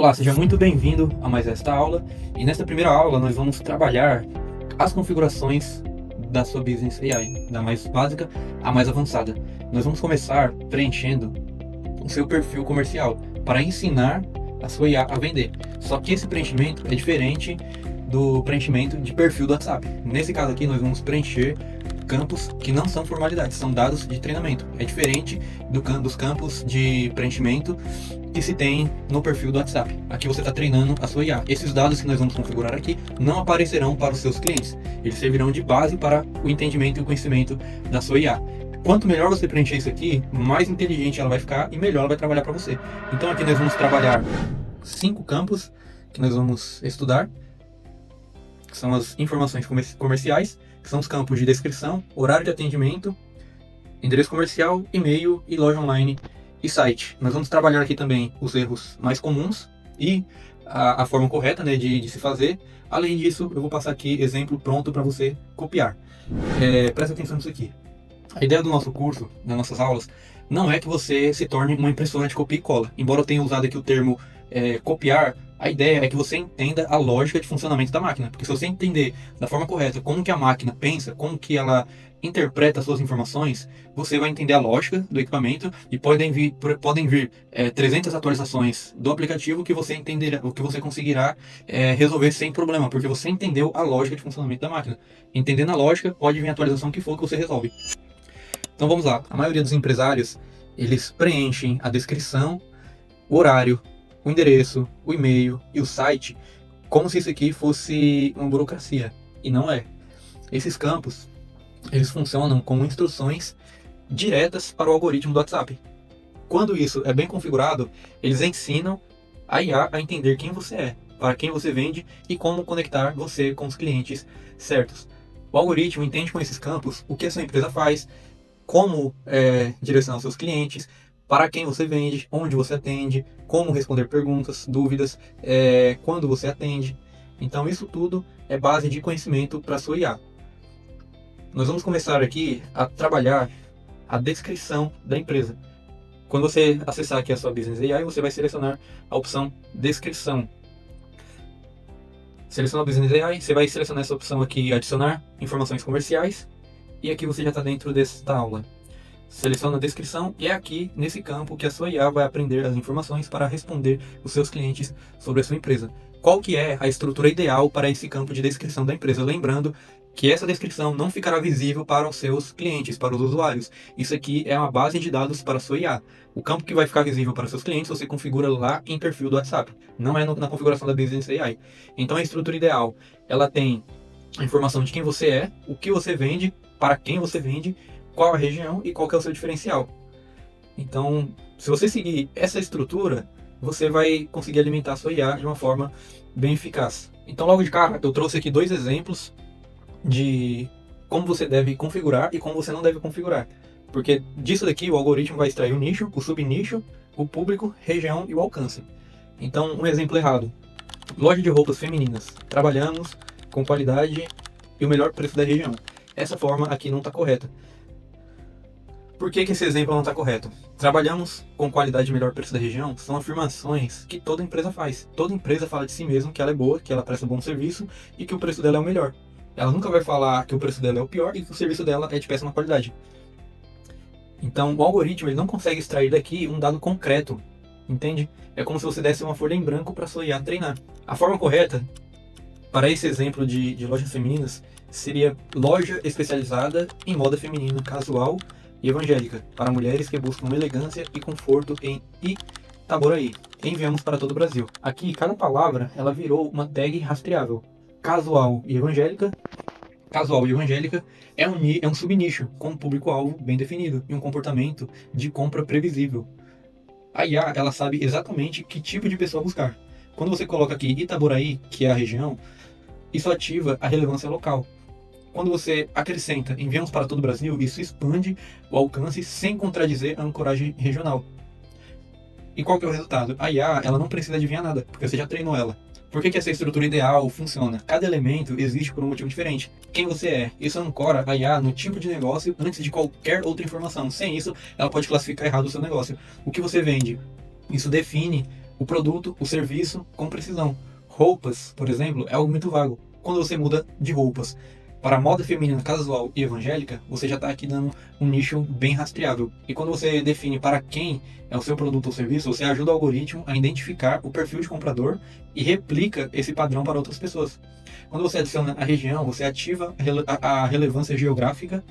Olá, seja muito bem-vindo a mais esta aula. E nesta primeira aula nós vamos trabalhar as configurações da sua Business AI, da mais básica à mais avançada. Nós vamos começar preenchendo o seu perfil comercial para ensinar a sua IA a vender. Só que esse preenchimento é diferente do preenchimento de perfil do WhatsApp. Nesse caso aqui nós vamos preencher campos que não são formalidades, são dados de treinamento. É diferente dos campos de preenchimento que se tem no perfil do WhatsApp. Aqui você está treinando a sua IA. Esses dados que nós vamos configurar aqui não aparecerão para os seus clientes. Eles servirão de base para o entendimento e o conhecimento da sua IA. Quanto melhor você preencher isso aqui, mais inteligente ela vai ficar e melhor ela vai trabalhar para você. Então aqui nós vamos trabalhar 5 campos que nós vamos estudar, que são as informações comerciais, que são os campos de descrição, horário de atendimento, endereço comercial, e-mail e loja online e site. Nós vamos trabalhar aqui também os erros mais comuns e a forma correta, né, de se fazer. Além disso, eu vou passar aqui exemplo pronto para você copiar. Presta atenção nisso aqui. A ideia do nosso curso, das nossas aulas, não é que você se torne uma impressora de copia e cola. Embora eu tenha usado aqui o termo copiar, a ideia é que você entenda a lógica de funcionamento da máquina. Porque se você entender da forma correta como que a máquina pensa, como que ela interpreta as suas informações, você vai entender a lógica do equipamento e podem vir 300 atualizações do aplicativo que você entenderá, o que você conseguirá resolver sem problema, porque você entendeu a lógica de funcionamento da máquina. Entendendo a lógica, pode vir a atualização que for que você resolve. Então vamos lá. A maioria dos empresários, eles preenchem a descrição, o horário, o endereço, o e-mail e o site como se isso aqui fosse uma burocracia. E não é. Esses campos, eles funcionam como instruções diretas para o algoritmo do WhatsApp. Quando isso é bem configurado, eles ensinam a IA a entender quem você é, para quem você vende e como conectar você com os clientes certos. O algoritmo entende com esses campos o que a sua empresa faz, como direcionar os seus clientes, para quem você vende, onde você atende, como responder perguntas, dúvidas, quando você atende. Então isso tudo é base de conhecimento para a sua IA. Nós vamos começar aqui a trabalhar a descrição da empresa. Quando você acessar aqui a sua Business AI, você vai selecionar a opção descrição. Seleciona a Business AI, você vai selecionar essa opção aqui, adicionar informações comerciais, e aqui você já está dentro desta aula. Seleciona a descrição e é aqui nesse campo que a sua IA vai aprender as informações para responder os seus clientes sobre a sua empresa. Qual que é a estrutura ideal para esse campo de descrição da empresa? Lembrando que essa descrição não ficará visível para os seus clientes, para os usuários. Isso aqui é uma base de dados para a sua IA. O campo que vai ficar visível para os seus clientes você configura lá em perfil do WhatsApp, não é na configuração da Business AI. Então a estrutura ideal, ela tem a informação de quem você é, o que você vende, para quem você vende, qual a região e qual que é o seu diferencial. Então, se você seguir essa estrutura, você vai conseguir alimentar a sua IA de uma forma bem eficaz. Então, logo de cara, eu trouxe aqui 2 exemplos de como você deve configurar e como você não deve configurar. Porque disso daqui o algoritmo vai extrair o nicho, o subnicho, o público, região e o alcance. Então, um exemplo errado. Loja de roupas femininas. Trabalhamos com qualidade e o melhor preço da região. Essa forma aqui não está correta. Por que esse exemplo não está correto? Trabalhamos com qualidade e melhor preço da região são afirmações que toda empresa faz. Toda empresa fala de si mesma que ela é boa, que ela presta um bom serviço e que o preço dela é o melhor. Ela nunca vai falar que o preço dela é o pior e que o serviço dela é de péssima qualidade. Então o algoritmo ele não consegue extrair daqui um dado concreto, entende? É como se você desse uma folha em branco para a sua IA treinar. A forma correta para esse exemplo de lojas femininas seria loja especializada em moda feminina casual e evangélica, para mulheres que buscam elegância e conforto em Itaboraí. Enviamos para todo o Brasil. Aqui, cada palavra, ela virou uma tag rastreável. Casual e evangélica é um subnicho, com um público-alvo bem definido e um comportamento de compra previsível. A IA, ela sabe exatamente que tipo de pessoa buscar. Quando você coloca aqui Itaboraí, que é a região, isso ativa a relevância local. Quando você acrescenta enviamos para todo o Brasil, isso expande o alcance sem contradizer a ancoragem regional. E qual que é o resultado? A IA ela não precisa adivinhar nada, porque você já treinou ela. Por que essa estrutura ideal funciona? Cada elemento existe por um motivo diferente. Quem você é? Isso ancora a IA no tipo de negócio antes de qualquer outra informação. Sem isso, ela pode classificar errado o seu negócio. O que você vende? Isso define o produto, o serviço com precisão. Roupas, por exemplo, é algo muito vago. Quando você muda de roupas para moda feminina casual e evangélica, você já está aqui dando um nicho bem rastreável. E quando você define para quem é o seu produto ou serviço, você ajuda o algoritmo a identificar o perfil de comprador e replica esse padrão para outras pessoas. Quando você adiciona a região, você ativa a relevância geográfica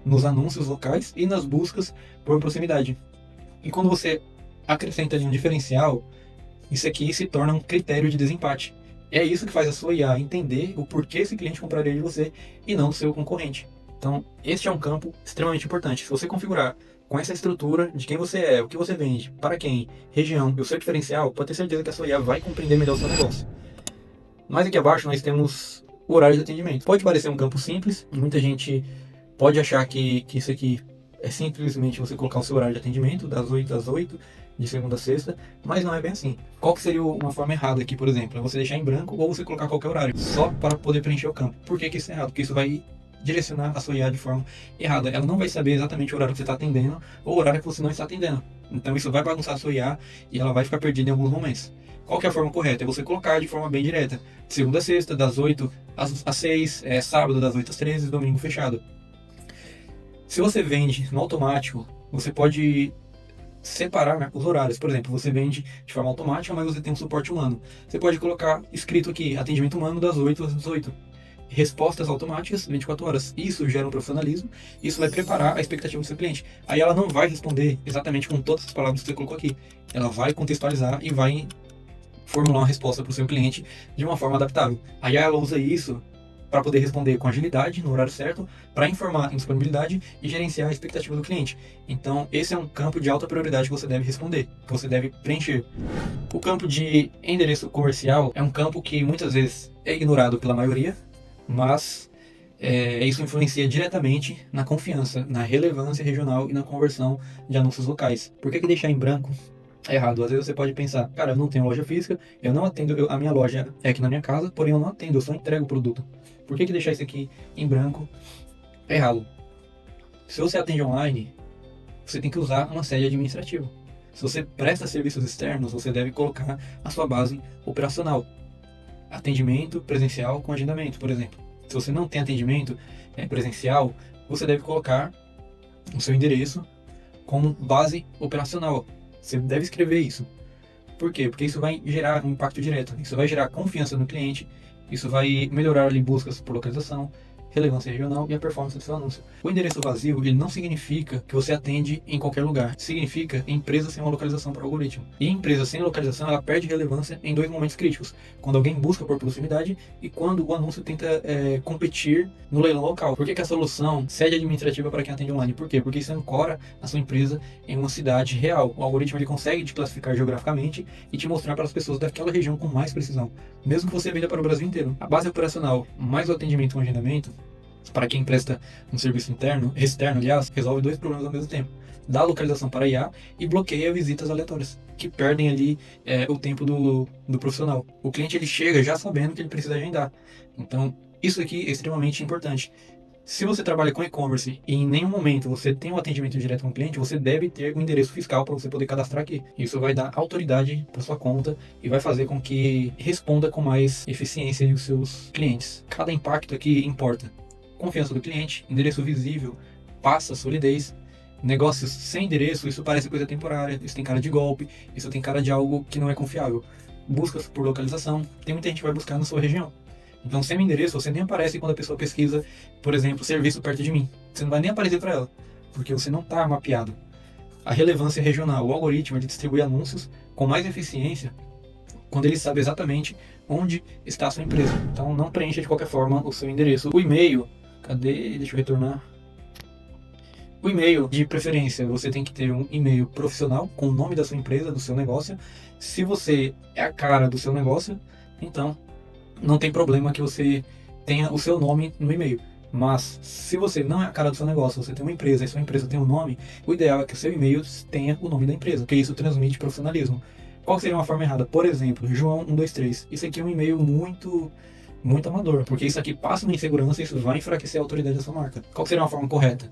nos anúncios locais e nas buscas por proximidade. E quando você acrescenta ali um diferencial, isso aqui se torna um critério de desempate. É isso que faz a sua IA entender o porquê esse cliente compraria de você e não do seu concorrente. Então, este é um campo extremamente importante. Se você configurar com essa estrutura de quem você é, o que você vende, para quem, região e o seu diferencial, pode ter certeza que a sua IA vai compreender melhor o seu negócio. Mas aqui abaixo nós temos o horário de atendimento. Pode parecer um campo simples, muita gente pode achar que isso aqui é simplesmente você colocar o seu horário de atendimento, das 8 às 8, de segunda a sexta, mas não é bem assim. Qual que seria uma forma errada aqui, por exemplo? É você deixar em branco ou você colocar qualquer horário, só para poder preencher o campo. Por que isso é errado? Porque isso vai direcionar a sua IA de forma errada. Ela não vai saber exatamente o horário que você está atendendo ou o horário que você não está atendendo. Então isso vai bagunçar a sua IA e ela vai ficar perdida em alguns momentos. Qual que é a forma correta? É você colocar de forma bem direta. De segunda a sexta, das 8 às 6, sábado das 8 às 13, domingo fechado. Se você vende no automático, você pode separar, né, os horários. Por exemplo, você vende de forma automática, mas você tem um suporte humano. Você pode colocar escrito aqui, atendimento humano das 8 às 18. Respostas automáticas, 24 horas. Isso gera um profissionalismo, isso vai preparar a expectativa do seu cliente. Aí ela não vai responder exatamente com todas as palavras que você colocou aqui. Ela vai contextualizar e vai formular uma resposta para o seu cliente de uma forma adaptável. Aí ela usa isso para poder responder com agilidade, no horário certo, para informar em disponibilidade e gerenciar a expectativa do cliente. Então, esse é um campo de alta prioridade que você deve responder, que você deve preencher. O campo de endereço comercial é um campo que muitas vezes é ignorado pela maioria, mas isso influencia diretamente na confiança, na relevância regional e na conversão de anúncios locais. Por que deixar em branco é errado? Às vezes você pode pensar, cara, eu não tenho loja física, eu não atendo, a minha loja é aqui na minha casa, porém eu não atendo, eu só entrego o produto. Por que deixar isso aqui em branco é errado? Se você atende online, você tem que usar uma sede administrativa. Se você presta serviços externos, você deve colocar a sua base operacional. Atendimento presencial com agendamento, por exemplo. Se você não tem atendimento presencial, você deve colocar o seu endereço como base operacional. Você deve escrever isso. Por quê? Porque isso vai gerar um impacto direto. Isso vai gerar confiança no cliente. Isso vai melhorar ali buscas por localização, relevância regional e a performance do seu anúncio. O endereço vazio, ele não significa que você atende em qualquer lugar. Significa empresa sem uma localização para o algoritmo. E empresa sem localização, ela perde relevância em dois momentos críticos. Quando alguém busca por proximidade e quando o anúncio tenta competir no leilão local. Por que a solução sede administrativa para quem atende online? Por quê? Porque isso ancora a sua empresa em uma cidade real. O algoritmo ele consegue te classificar geograficamente e te mostrar para as pessoas daquela região com mais precisão. Mesmo que você venda para o Brasil inteiro. A base operacional mais o atendimento com agendamento, para quem presta um serviço externo, aliás, resolve dois problemas ao mesmo tempo. Dá localização para IA e bloqueia visitas aleatórias, que perdem ali o tempo do profissional. O cliente ele chega já sabendo que ele precisa agendar. Então, isso aqui é extremamente importante. Se você trabalha com e-commerce e em nenhum momento você tem um atendimento direto com o cliente, você deve ter um endereço fiscal para você poder cadastrar aqui. Isso vai dar autoridade para sua conta e vai fazer com que responda com mais eficiência os seus clientes. Cada impacto aqui importa. Confiança do cliente, endereço visível, passa solidez. Negócios sem endereço, isso parece coisa temporária, isso tem cara de golpe, isso tem cara de algo que não é confiável. Buscas por localização, tem muita gente que vai buscar na sua região. Então, sem endereço, você nem aparece quando a pessoa pesquisa, por exemplo, serviço perto de mim. Você não vai nem aparecer para ela, porque você não está mapeado. A relevância regional, o algoritmo ele distribui anúncios com mais eficiência quando ele sabe exatamente onde está a sua empresa. Então, não preencha de qualquer forma o seu endereço. O e-mail, cadê? Deixa eu retornar. O e-mail, de preferência, você tem que ter um e-mail profissional com o nome da sua empresa, do seu negócio. Se você é a cara do seu negócio, então não tem problema que você tenha o seu nome no e-mail. Mas se você não é a cara do seu negócio, você tem uma empresa e sua empresa tem um nome, o ideal é que o seu e-mail tenha o nome da empresa, porque isso transmite profissionalismo. Qual seria uma forma errada? Por exemplo, João123. Isso aqui é um e-mail muito amador, porque isso aqui passa uma insegurança e isso vai enfraquecer a autoridade da sua marca. Qual seria uma forma correta?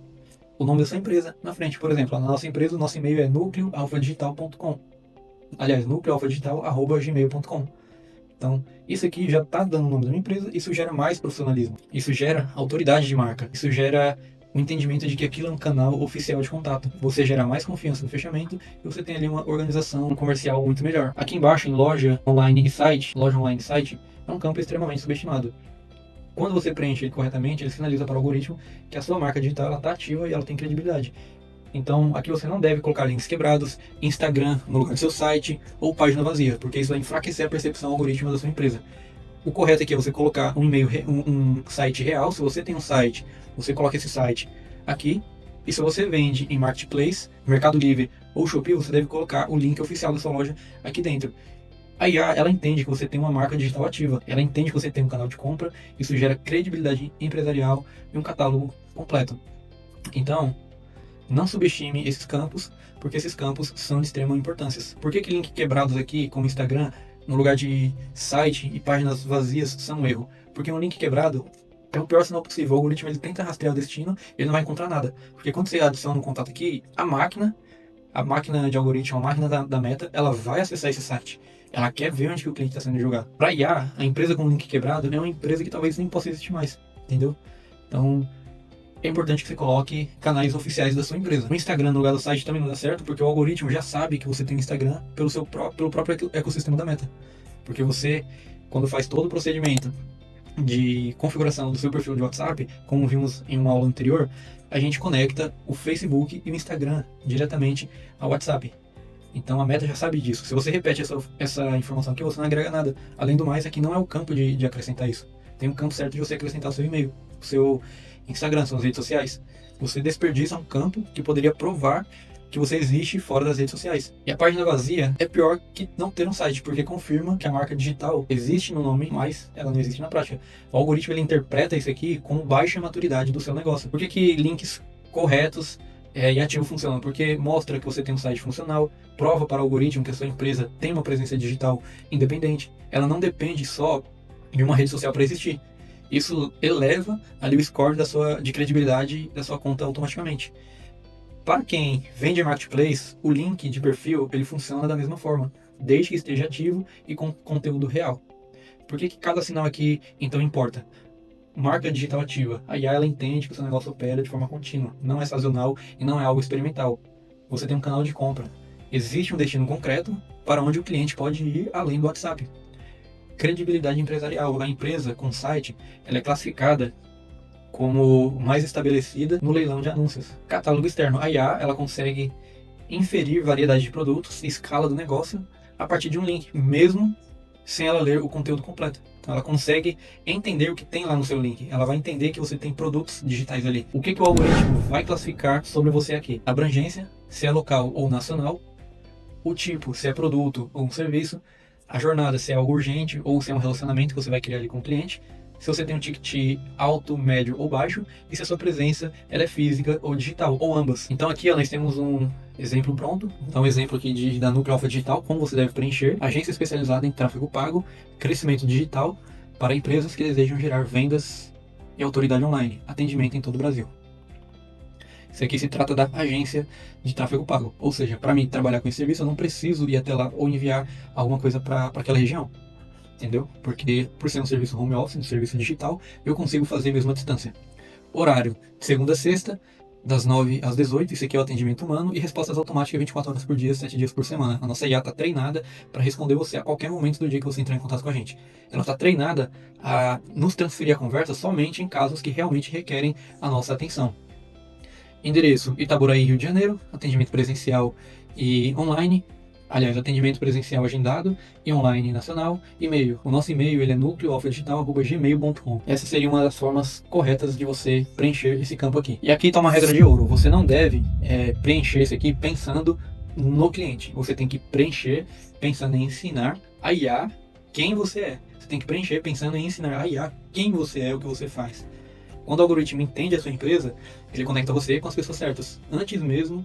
O nome da sua empresa na frente. Por exemplo, na nossa empresa, o nosso e-mail é nucleo@digital.com. aliás, nucleoalfadigital@gmail.com. Então, isso aqui já está dando o nome da minha empresa, isso gera mais profissionalismo, isso gera autoridade de marca, isso gera o entendimento de que aquilo é um canal oficial de contato. Você gera mais confiança no fechamento e você tem ali uma organização comercial muito melhor. Aqui embaixo, em loja online e site, é um campo extremamente subestimado. Quando você preenche ele corretamente, ele sinaliza para o algoritmo que a sua marca digital está ativa e ela tem credibilidade. Então, aqui você não deve colocar links quebrados, Instagram no lugar do seu site ou página vazia, porque isso vai enfraquecer a percepção algorítmica da sua empresa. O correto aqui é você colocar um e-mail, um site real. Se você tem um site, você coloca esse site aqui. E se você vende em Marketplace, Mercado Livre ou Shopee, você deve colocar o link oficial da sua loja aqui dentro. A IA, ela entende que você tem uma marca digital ativa, ela entende que você tem um canal de compra, isso gera credibilidade empresarial e um catálogo completo. Então, não subestime esses campos, porque esses campos são de extrema importância. Por que link quebrados aqui, como Instagram, no lugar de site e páginas vazias, são um erro? Porque um link quebrado é o pior sinal possível. O algoritmo ele tenta rastrear o destino, ele não vai encontrar nada. Porque quando você adiciona um contato aqui, a máquina de algoritmo, a máquina da Meta, ela vai acessar esse site. Ela quer ver onde que o cliente está sendo jogado. Para IA, a empresa com link quebrado é uma empresa que talvez nem possa existir mais, entendeu? Então, é importante que você coloque canais oficiais da sua empresa. O Instagram no lugar do site também não dá certo, porque o algoritmo já sabe que você tem Instagram pelo próprio ecossistema da Meta. Porque você, quando faz todo o procedimento de configuração do seu perfil de WhatsApp, como vimos em uma aula anterior, a gente conecta o Facebook e o Instagram diretamente ao WhatsApp. Então a Meta já sabe disso. Se você repete essa informação aqui, você não agrega nada. Além do mais, aqui não é o campo de acrescentar isso. Tem um campo certo de você acrescentar o seu e-mail, o seu Instagram, suas redes sociais. Você desperdiça um campo que poderia provar que você existe fora das redes sociais. E a página vazia é pior que não ter um site, porque confirma que a marca digital existe no nome, mas ela não existe na prática. O algoritmo ele interpreta isso aqui como baixa maturidade do seu negócio. Por que links corretos e ativos funcionam? Porque mostra que você tem um site funcional, prova para o algoritmo que a sua empresa tem uma presença digital independente. Ela não depende só de uma rede social para existir. Isso eleva ali o score de credibilidade da sua conta automaticamente. Para quem vende Marketplace, o link de perfil ele funciona da mesma forma, desde que esteja ativo e com conteúdo real. Por que cada sinal aqui então importa? Marca digital ativa. A IA ela entende que o seu negócio opera de forma contínua, não é sazonal e não é algo experimental. Você tem um canal de compra. Existe um destino concreto para onde o cliente pode ir além do WhatsApp. Credibilidade empresarial. A empresa com site ela é classificada como mais estabelecida no leilão de anúncios. Catálogo externo. A IA ela consegue inferir variedade de produtos e escala do negócio a partir de um link, mesmo sem ela ler o conteúdo completo. Então ela consegue entender o que tem lá no seu link. Ela vai entender que você tem produtos digitais ali. O que o algoritmo vai classificar sobre você aqui? Abrangência, se é local ou nacional. O tipo, se é produto ou um serviço. A jornada, se é algo urgente ou se é um relacionamento que você vai criar ali com o cliente. Se você tem um ticket alto, médio ou baixo, e se a sua presença ela é física ou digital, ou ambas. Então aqui nós temos um exemplo pronto, então um exemplo aqui da Núcleo Alfa Digital, como você deve preencher. Agência especializada em tráfego pago, crescimento digital para empresas que desejam gerar vendas e autoridade online, atendimento em todo o Brasil. Isso aqui se trata da agência de tráfego pago, ou seja, para mim trabalhar com esse serviço eu não preciso ir até lá ou enviar alguma coisa para aquela região. Entendeu? Porque por ser um serviço home office, um serviço digital, eu consigo fazer mesmo à distância. Horário de segunda a sexta, das 9 às 18, isso aqui é o atendimento humano, e respostas automáticas 24 horas por dia, 7 dias por semana. A nossa IA está treinada para responder você a qualquer momento do dia que você entrar em contato com a gente. Ela está treinada a nos transferir a conversa somente em casos que realmente requerem a nossa atenção. Endereço: Itaboraí, Rio de Janeiro, atendimento presencial e online. Aliás, atendimento presencial agendado e online nacional. E-mail. O nosso e-mail ele é nucleoalfadigital@gmail.com. Essa seria uma das formas corretas de você preencher esse campo aqui. E aqui está uma regra de ouro. Você não deve preencher esse aqui pensando no cliente. Você tem que preencher pensando em ensinar a IA quem você é. Você tem que preencher pensando em ensinar a IA quem você é, o que você faz. Quando o algoritmo entende a sua empresa, ele conecta você com as pessoas certas, antes mesmo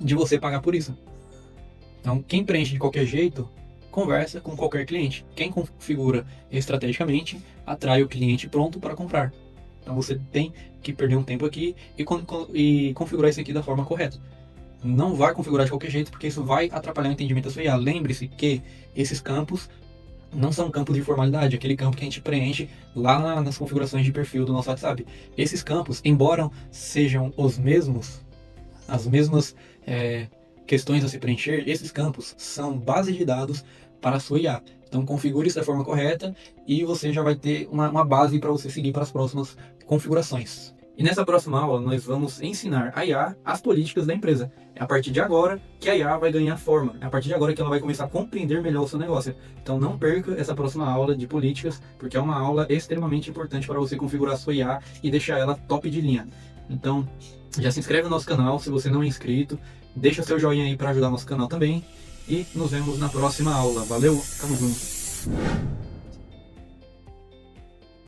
de você pagar por isso. Então, quem preenche de qualquer jeito, conversa com qualquer cliente. Quem configura estrategicamente, atrai o cliente pronto para comprar. Então, você tem que perder um tempo aqui e configurar isso aqui da forma correta. Não vai configurar de qualquer jeito, porque isso vai atrapalhar o entendimento da sua IA. Lembre-se que esses campos não são campos de formalidade, aquele campo que a gente preenche lá nas configurações de perfil do nosso WhatsApp. Esses campos, embora sejam as mesmas questões a se preencher, esses campos são bases de dados para a sua IA. Então configure isso da forma correta e você já vai ter uma base para você seguir para as próximas configurações. E nessa próxima aula nós vamos ensinar a IA as políticas da empresa. É a partir de agora que a IA vai ganhar forma. É a partir de agora que ela vai começar a compreender melhor o seu negócio. Então não perca essa próxima aula de políticas, porque é uma aula extremamente importante para você configurar a sua IA e deixar ela top de linha. Então já se inscreve no nosso canal se você não é inscrito. Deixa seu joinha aí para ajudar nosso canal também. E nos vemos na próxima aula. Valeu, tamo junto!